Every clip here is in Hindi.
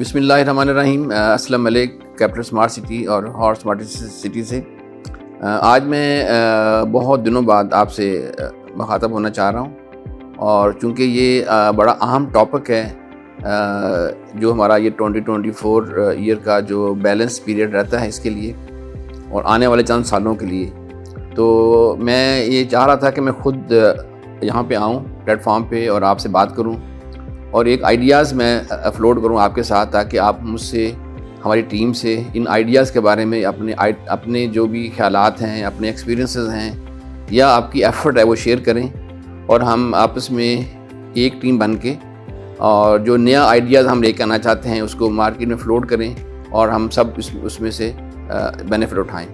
बिस्मिल्लाहिर्रहमानिर्रहीम। अस्सलाम वालेकुम। कैपिटल स्मार्ट सिटी और हॉट स्मार्ट सिटी से आज मैं बहुत दिनों बाद आपसे मुखातब होना चाह रहा हूँ, और चूँकि ये बड़ा अहम टॉपिक है जो हमारा ये 2024 ईयर का जो बैलेंस पीरियड रहता है इसके लिए और आने वाले चंद सालों के लिए, तो मैं ये चाह रहा था कि मैं ख़ुद यहाँ पे आऊँ प्लेटफॉर्म पे और आपसे बात करूँ और एक आइडियाज़ मैं अपलोड करूँ आपके साथ, ताकि आप मुझसे, हमारी टीम से इन आइडियाज़ के बारे में अपने जो भी ख्यालात हैं, अपने एक्सपीरियंसेस हैं या आपकी एफ़र्ट है वो शेयर करें, और हम आपस में एक टीम बन के और जो नया आइडियाज़ हम लेकर आना चाहते हैं उसको मार्केट में फ्लोट करें और हम सब उसमें से बेनिफिट उठाएं।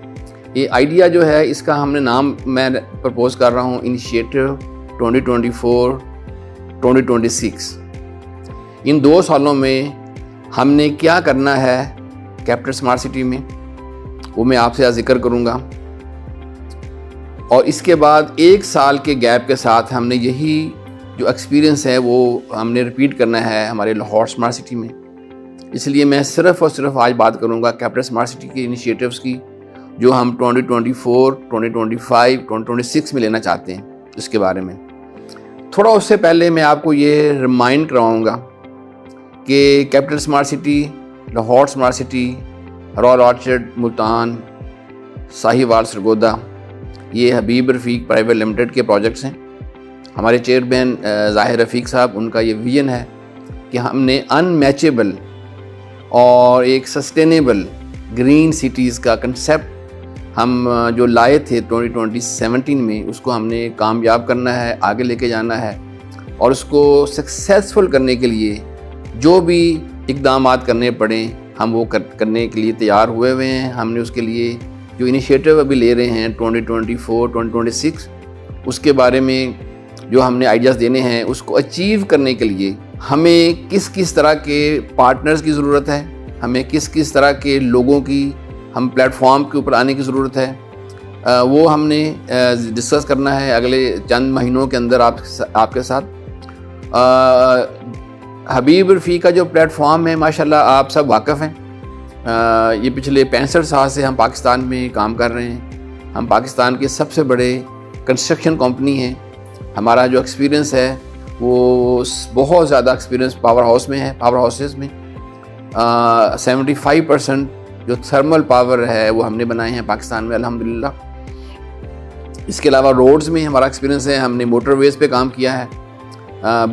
ये आइडिया जो है इसका हमने नाम मैं प्रपोज़ कर रहा हूँ इनिशिएटिव 2024-2026। इन 2 सालों में हमने क्या करना है कैपिटल स्मार्ट सिटी में, वो मैं आपसे आज जिक्र करूँगा, और इसके बाद 1 साल के गैप के साथ हमने यही जो एक्सपीरियंस है वो हमने रिपीट करना है हमारे लाहौर स्मार्ट सिटी में। इसलिए मैं सिर्फ़ और सिर्फ आज बात करूँगा कैपिटल स्मार्ट सिटी के इनिशिएटिव्स की जो हम 2024, 2025, 2026 में लेना चाहते हैं। इसके बारे में थोड़ा उससे पहले मैं आपको ये रिमाइंड करवाऊँगा कि capital smart city, Lahore smart city, royal orchard Multan, Sahiwal Sargodha, ये हबीब रफ़ीक प्राइवेट लिमिटेड के प्रोजेक्ट्स हैं। हमारे चेयरमैन ज़ाहिर रफ़ीक साहब, उनका ये विज़न है कि हमने अनमैचेबल और एक सस्टेनेबल ग्रीन सिटीज़ का कंसेप्ट हम जो लाए थे 2017 में, उसको हमने कामयाब करना है, आगे लेके जाना है, और उसको सक्सेसफुल करने के लिए जो भी इक़दामात करने पड़े हम वो करने के लिए तैयार हुए हैं। हमने उसके लिए जो इनिशिएटिव अभी ले रहे हैं 2024, 2026, उसके बारे में जो हमने आइडियाज़ देने हैं उसको अचीव करने के लिए हमें किस किस तरह के पार्टनर्स की ज़रूरत है, हमें किस किस तरह के लोगों की हम प्लेटफॉर्म के ऊपर आने की ज़रूरत है, वो हमने डिस्कस करना है अगले चंद महीनों के अंदर आपके साथ। हबीब रफ़ीक का जो प्लेटफॉर्म है माशाल्लाह आप सब वाकिफ़ हैं, ये पिछले 65 साल से हम पाकिस्तान में काम कर रहे हैं। हम पाकिस्तान के सबसे बड़े कंस्ट्रक्शन कंपनी हैं। हमारा जो एक्सपीरियंस है वो बहुत ज़्यादा एक्सपीरियंस पावर हाउस में है। पावर हाउसेस में 75% जो थर्मल पावर है वो हमने बनाए हैं पाकिस्तान में अल्हम्दुलिल्लाह। इसके अलावा रोड्स में हमारा एक्सपीरियंस है, हमने मोटरवेज़ पे काम किया है।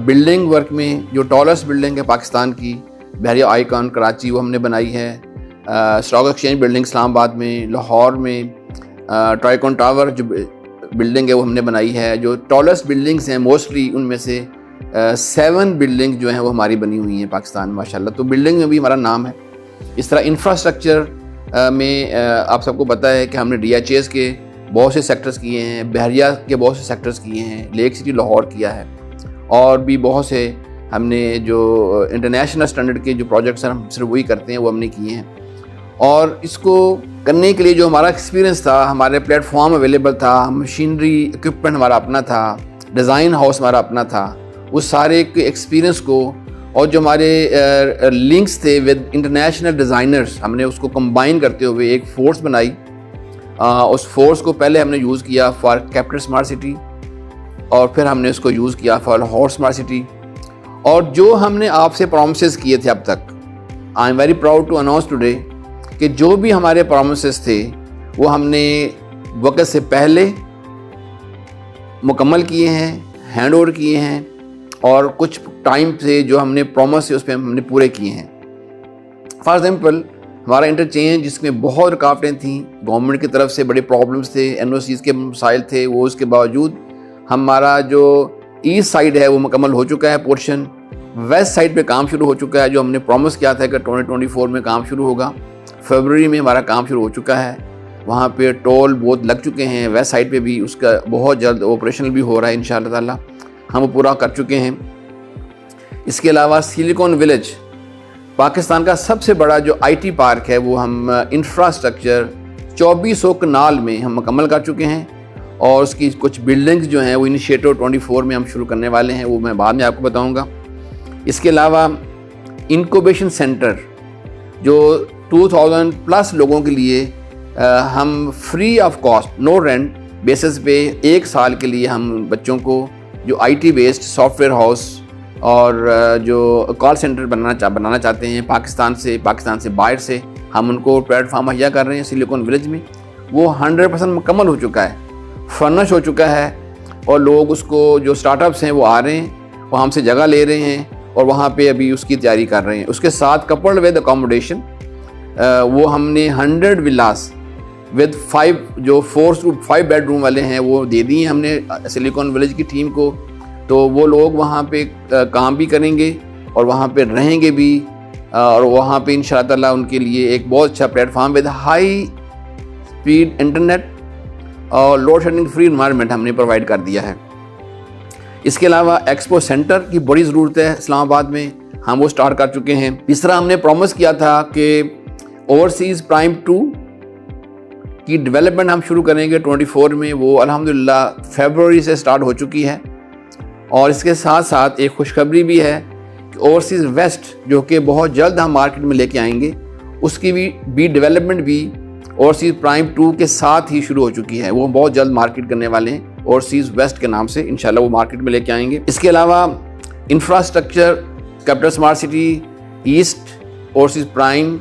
बिल्डिंग वर्क में जो टॉलेस्ट बिल्डिंग है पाकिस्तान की, बहरिया आइकॉन कराची, वो हमने बनाई है। स्टॉक एक्सचेंज बिल्डिंग इस्लामाबाद में, लाहौर में ट्राइकॉन टावर जो बिल्डिंग है वो हमने बनाई है। जो टॉलेस्ट बिल्डिंग्स हैं मोस्टली उनमें से 7 बिल्डिंग जो हैं वो हमारी बनी हुई हैं पाकिस्तान माशाल्लाह। तो बिल्डिंग में भी हमारा नाम है। इस तरह इंफ्रास्ट्रक्चर में आप सबको पता है कि हमने DHAs के बहुत से सेक्टर्स किए हैं, बहरिया के बहुत से सेक्टर्स किए हैं, लेक सिटी लाहौर किया है, और भी बहुत से हमने जो इंटरनेशनल स्टैंडर्ड के जो प्रोजेक्ट्स हैं हम सिर्फ वही करते हैं वो हमने किए हैं। और इसको करने के लिए जो हमारा एक्सपीरियंस था, हमारे प्लेटफॉर्म अवेलेबल था, मशीनरी इक्विपमेंट हमारा अपना था, डिज़ाइन हाउस हमारा अपना था, उस सारे एक्सपीरियंस को और जो हमारे लिंक्स थे विद इंटरनेशनल डिज़ाइनर्स, हमने उसको कंबाइन करते हुए एक फोर्स बनाई। उस फोर्स को पहले हमने यूज़ किया फॉर कैपिटल स्मार्ट सिटी, और फिर हमने उसको यूज़ किया फॉर लाहौर स्मार्ट सिटी। और जो हमने आपसे प्रॉमिसेस किए थे अब तक, I am very proud to announce today कि जो भी हमारे प्रॉमिसेस थे वो हमने वक्त से पहले मुकम्मल किए हैं, हैंड ओवर किए हैं, और कुछ टाइम से जो हमने प्रॉमिस है उस पर हमने पूरे किए हैं। फॉर एग्जाम्पल हमारा इंटरचेंज जिसमें बहुत रुकावटें थीं, गवर्नमेंट की तरफ से बड़े प्रॉब्लम्स थे, NOCs के मसाइल थे, वो उसके बावजूद हमारा जो ईस्ट साइड है वो मुकम्मल हो चुका है पोर्शन। वेस्ट साइड पे काम शुरू हो चुका है, जो हमने प्रॉमिस किया था कि 2024 में काम शुरू होगा। फरवरी में हमारा काम शुरू हो चुका है। वहाँ पे टोल बहुत लग चुके हैं, वेस्ट साइड पे भी उसका बहुत जल्द ऑपरेशनल भी हो रहा है इंशाअल्लाह ताला, हम पूरा कर चुके हैं। इसके अलावा सिलिकॉन विलेज पाकिस्तान का सबसे बड़ा जो IT पार्क है वो हम इंफ्रास्ट्रक्चर 2400 कनाल में हम मुकम्मल कर चुके हैं, और उसकी कुछ बिल्डिंग्स जो हैं वो इनिशिएटिव 24 में हम शुरू करने वाले हैं, वो मैं बाद में आपको बताऊंगा। इसके अलावा इंक्यूबेशन सेंटर जो 2000 प्लस लोगों के लिए हम free of cost, no rent basis पे 1 साल के लिए हम बच्चों को जो IT बेस्ड सॉफ्टवेयर हाउस और जो कॉल सेंटर बनाना चाहते हैं पाकिस्तान से बाहर से, हम उनको प्लेटफॉर्म मुहैया कर रहे हैं सिलिकॉन विलेज में। वो 100% मुकम्मल हो चुका है, फर्निश हो चुका है, और लोग उसको जो स्टार्टअप्स हैं वो आ रहे हैं, वो हमसे जगह ले रहे हैं और वहाँ पे अभी उसकी तैयारी कर रहे हैं। उसके साथ कपल्ड विद अकोमोडेशन वो हमने 100 विलास विद 5 बेडरूम वाले हैं वो दे दिए हमने सिलिकॉन विलेज की टीम को। तो वो लोग वहाँ पे काम भी करेंगे और वहाँ पे रहेंगे भी, और वहाँ पे इंशाअल्लाह उनके लिए एक बहुत अच्छा platform with high speed internet और लोड शेडिंग फ्री इन्वायरमेंट हमने प्रोवाइड कर दिया है। इसके अलावा एक्सपो सेंटर की बड़ी ज़रूरत है इस्लामाबाद में, हम वो स्टार्ट कर चुके हैं। तीसरा हमने प्रॉमिस किया था कि ओवरसीज़ प्राइम 2 की डेवलपमेंट हम शुरू करेंगे 24 में, वो अल्हम्दुलिल्लाह फरवरी से स्टार्ट हो चुकी है। और इसके साथ साथ एक खुशखबरी भी है कि ओवरसीज़ वेस्ट जो कि बहुत जल्द हम मार्केट में लेके आएंगे, उसकी भी डेवलपमेंट भी ओवरसीज़ प्राइम 2 के साथ ही शुरू हो चुकी है। वो बहुत जल्द मार्केट करने वाले हैं ओवरसीज़ वेस्ट के नाम से, इंशाल्लाह वो मार्केट में लेके आएंगे। इसके अलावा infrastructure capital smart city east overseas prime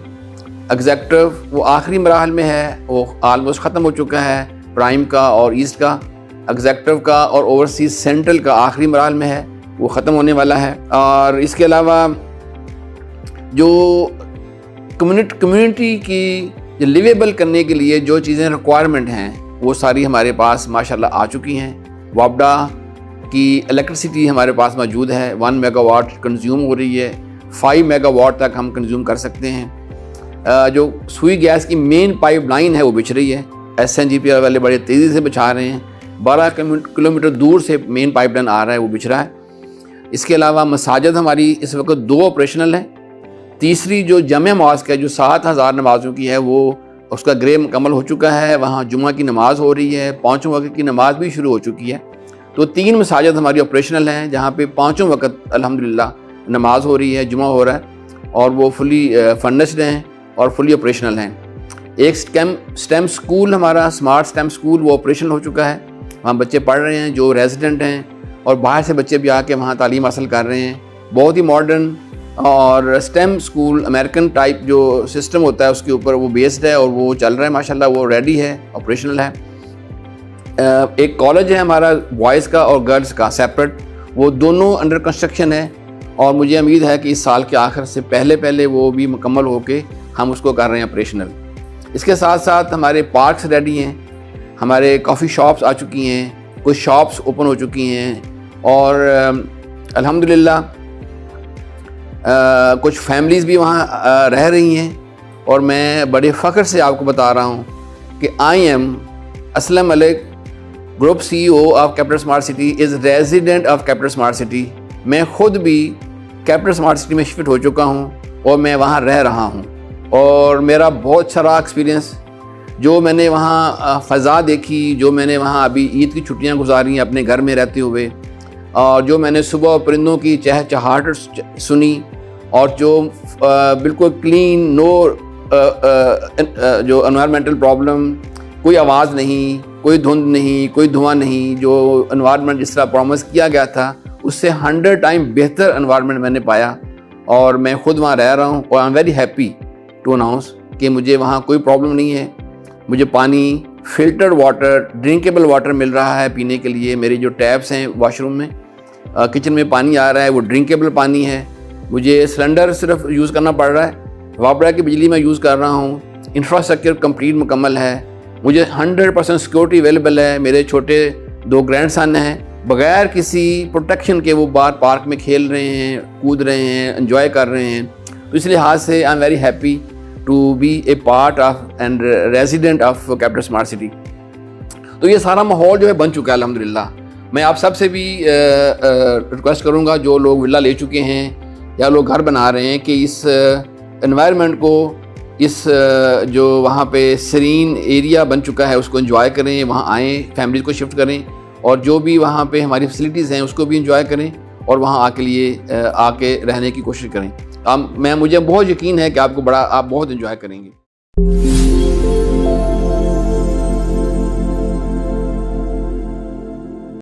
executive वो आखिरी मराहल में है, वो ऑलमोस्ट ख़त्म हो चुका है। प्राइम का और ईस्ट का, एग्जेक्टिव का और ओवरसीज़ सेंट्रल का आखिरी मराहल में है, वो ख़त्म होने वाला है। और इसके अलावा जो कम्युनिटी की लिवेबल करने के लिए जो चीज़ें रिक्वायरमेंट हैं वो सारी हमारे पास माशाल्लाह आ चुकी हैं। वापडा की इलेक्ट्रिसिटी हमारे पास मौजूद है, 1 मेगावाट कंज्यूम हो रही है, 5 मेगावाट तक हम कंज्यूम कर सकते हैं। जो सुई गैस की मेन पाइपलाइन है वो बिछ रही है, SNGPL वाले बड़े तेज़ी से बिछा रहे हैं, 12 किलोमीटर दूर से मेन पाइपलाइन आ रहा है, वो बिछ रहा है। इसके अलावा मसाजिद हमारी इस वक्त 2 ऑपरेशनल हैं। तीसरी जो जमे मॉस्क है जो 7000 नमाज़ों की है, वो उसका ग्रे मुकम्मल हो चुका है, वहाँ जुमा की नमाज़ हो रही है, 5 वक्त की नमाज़ भी शुरू हो चुकी है। तो 3 मसाजिद हमारी ऑपरेशनल हैं जहाँ पे 5 वक्त अल्हम्दुलिल्लाह नमाज हो रही है, जुमा हो रहा है, और वो फुली फंडिश्ड हैं और फुली ऑपरेशनल हैं। एक स्टेम स्कूल हमारा स्मार्ट स्टेम स्कूल वो ऑपरेशनल हो चुका है, वहाँ बच्चे पढ़ रहे हैं जो रेजिडेंट हैं, और बाहर से बच्चे भी आके वहाँ तालीम हासिल कर रहे हैं। बहुत ही मॉडर्न और स्टेम स्कूल अमेरिकन टाइप जो सिस्टम होता है उसके ऊपर वो बेस्ड है, और वो चल रहा है माशाल्लाह, वो रेडी है, ऑपरेशनल है। एक कॉलेज है हमारा बॉयज़ का और गर्ल्स का सेपरेट, वो दोनों अंडर कंस्ट्रक्शन है, और मुझे उम्मीद है कि इस साल के आखिर से पहले वो भी मुकम्मल होके हम उसको कर रहे हैं ऑपरेशनल। इसके साथ साथ हमारे पार्क्स रेडी हैं, हमारे कॉफ़ी शॉप्स आ चुकी हैं, कुछ शॉप्स ओपन हो चुकी हैं, और अल्हम्दुलिल्लाह कुछ फैमिलीज़ भी वहाँ रह रही हैं। और मैं बड़े फ़ख्र से आपको बता रहा हूँ कि I am Aslam Malik, group CEO of capital smart city, is resident of capital smart city. मैं ख़ुद भी कैपिटल स्मार्ट सिटी में शिफ्ट हो चुका हूँ और मैं वहाँ रह रहा हूँ, और मेरा बहुत अच्छा रहा एक्सपीरियंस। जो मैंने वहाँ फ़ज़ा देखी, जो मैंने वहाँ अभी ईद की छुट्टियाँ गुजारी अपने घर में रहते हुए, और जो मैंने सुबह परिंदों की चहचहाहट सुनी, और जो बिल्कुल क्लीन, नो जो एनवायरमेंटल प्रॉब्लम, कोई आवाज़ नहीं, कोई धुंध नहीं, कोई धुआं नहीं, जो एनवायरनमेंट जिस तरह प्रॉमिस किया गया था उससे 100 टाइम बेहतर एनवायरनमेंट मैंने पाया, और मैं ख़ुद वहाँ रह रहा हूँ। और I am very happy to announce कि मुझे वहाँ कोई प्रॉब्लम नहीं है। मुझे पानी, फ़िल्टर्ड वाटर, ड्रिंकेबल वाटर मिल रहा है पीने के लिए। मेरी जो टैप्स हैं वॉशरूम में, किचन में पानी आ रहा है, वो ड्रिंकेबल पानी है। मुझे सिलेंडर सिर्फ यूज़ करना पड़ रहा है, वापडा की बिजली मैं यूज़ कर रहा हूँ। इंफ्रास्ट्रक्चर कंप्लीट मुकम्मल है, मुझे 100% सिक्योरिटी अवेलेबल है। मेरे छोटे 2 ग्रैंडसन हैं, बग़ैर किसी प्रोटेक्शन के वो बाहर पार्क में खेल रहे हैं, कूद रहे हैं, एंजॉय कर रहे हैं। तो इस लिहाज से I am very happy to be a part of and resident of capital smart city. तो ये सारा माहौल जो है बन चुका है अल्हम्दुलिल्लाह। मैं आप सब से भी रिक्वेस्ट करूँगा, जो लोग विला ले चुके हैं या लोग घर बना रहे हैं, कि इस एनवायरनमेंट को, इस जो वहाँ पे सीरीन एरिया बन चुका है उसको एंजॉय करें, वहाँ आएँ, फैमिलीज़ को शिफ्ट करें, और जो भी वहाँ पे हमारी फैसिलिटीज़ हैं उसको भी एंजॉय करें, और वहाँ आके रहने की कोशिश करें। मुझे बहुत यकीन है कि आप बहुत इंजॉय करेंगे।